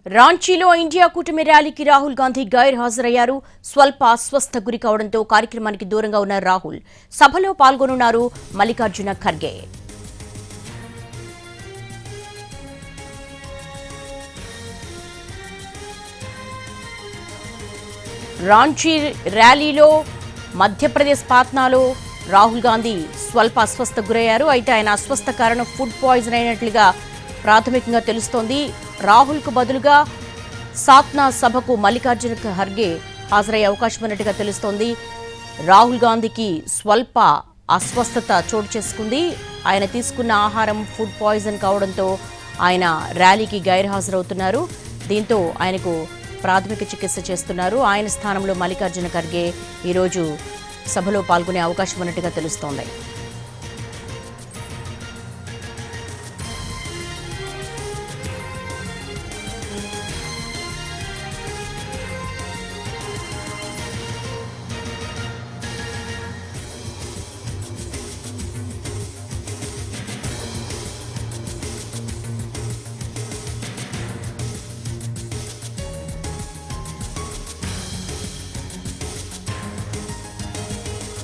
రాంచీలో India కూటమి ర్యాలీకి రాహుల్ గాంధీ గైర్ హాజరయ్యారు. స్వల్ప అస్వస్థ గురి కావడంతో కార్యక్రమానికి దూరంగా ఉన్న రాహుల్ సభలో పాల్గొనున్నారు మల్లికార్జున ఖర్గే. రాంచీ ర్యాలీలో మధ్యప్రదేశ్ పాట్నాలో రాహుల్ గాంధీ స్వల్ప అస్వస్థ గురయ్యారు. అయితే ఆయన అస్వస్థ కారణం ఫుడ్ పాయిజన్ అయినట్లుగా ప్రాథమికంగా తెలుస్తోంది. రాహుల్కు బదులుగా సాత్నా సభకు మల్లికార్జున ఖర్గే హాజరయ్యే అవకాశం ఉన్నట్టుగా తెలుస్తోంది. రాహుల్ గాంధీకి స్వల్ప అస్వస్థత చోటు చేసుకుంది. ఆయన తీసుకున్న ఆహారం ఫుడ్ పాయిజన్ కావడంతో ఆయన ర్యాలీకి గైర్హాజరవుతున్నారు. దీంతో ఆయనకు ప్రాథమిక చికిత్స చేస్తున్నారు. ఆయన స్థానంలో మల్లికార్జున ఖర్గే ఈరోజు సభలో పాల్గొనే అవకాశం ఉన్నట్టుగా తెలుస్తోంది.